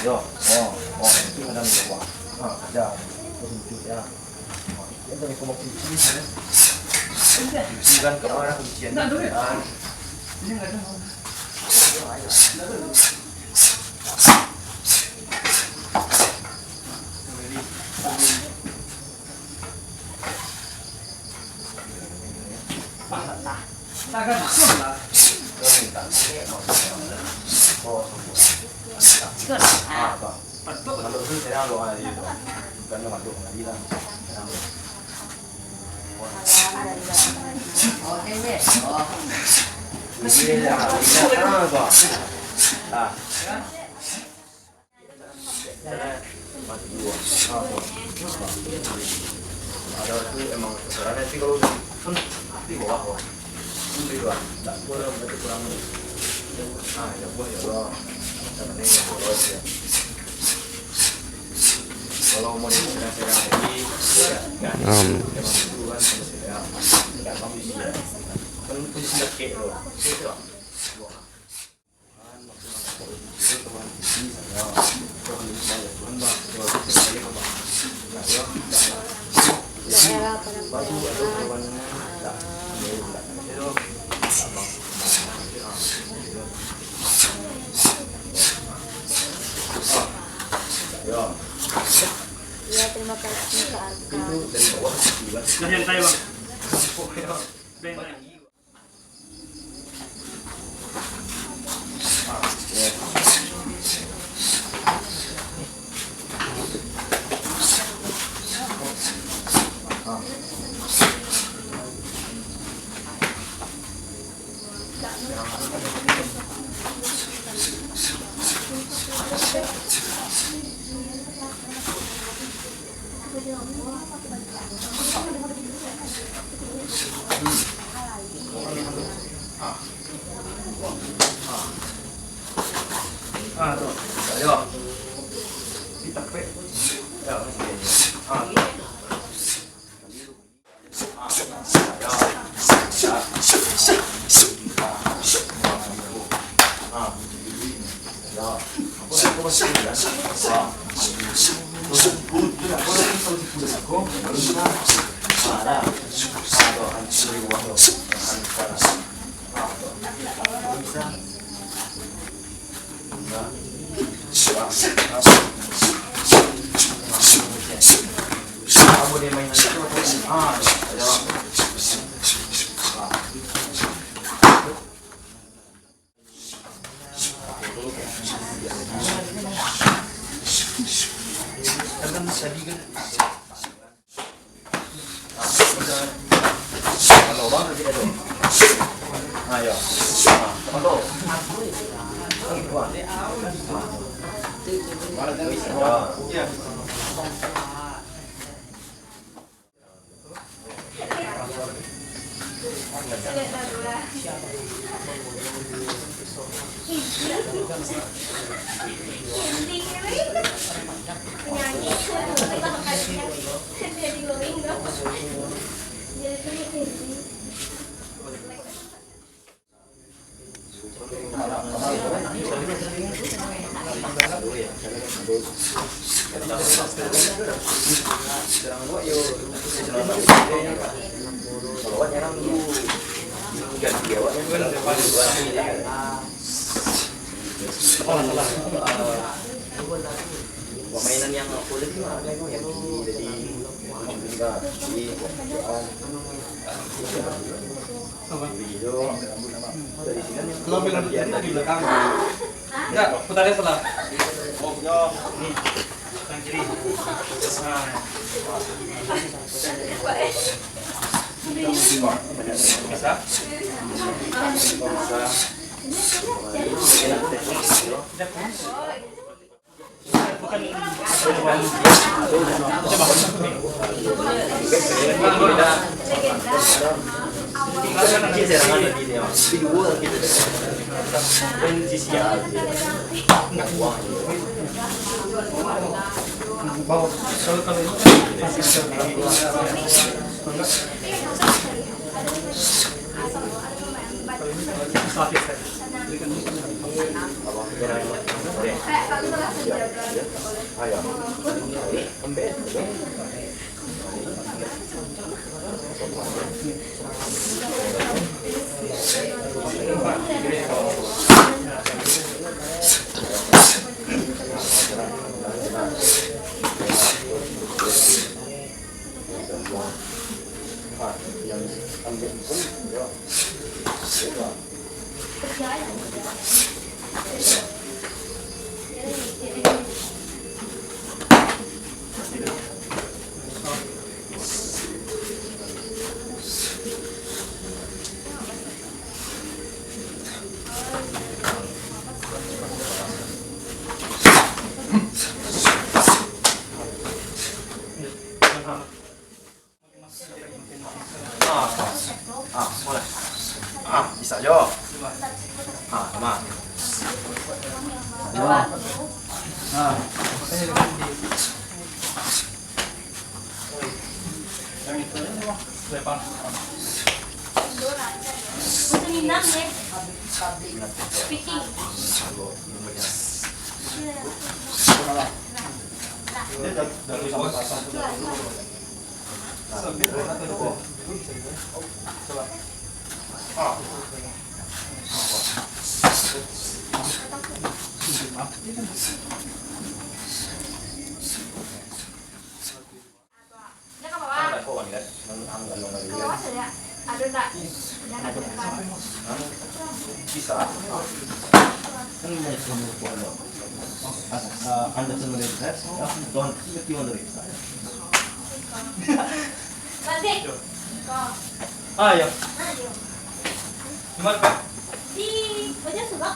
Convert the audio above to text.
Ayo, itu ada di bawah. Ada petunjuk ya. Ini dari komok kunci ya. Kunci kan kemana kuncian? Ini nggak ada. Ada itu emang sebenarnya sih kalau kan di bawah kok. Ini dua, tak boleh berarti kurang. Ya buah ya Allah. Ini ya terus ya. Kalau mau diserang-serang lagi, ya emang duluan selesai. Tidak kami sih. Kan posisi kek loh. Itu. Ya, terima kasih Kak Arka. Nandiyan tayo bang. Tuh. Ayo. Ditepek. Ya, masih. Permainan yang kulit itu ada yang jadi enggak di video dari sini yang Kalau bilang di belakang. Enggak, putarnya setelah. Oh, yo. Nih. Yang kiri. Bisa? Bukan. Kalau ini pasti Sakit saya. Ayo. Kembali. Yang ambil pun ya. Mulai. Bisa Jo. Sama. Yang itu lepas. Minum ya. Speaking. Dari bawah pasang. Anda sebenarnya don't keep you on the side. Nanti. Ayo. Gimana Pak? Di, banyak suka.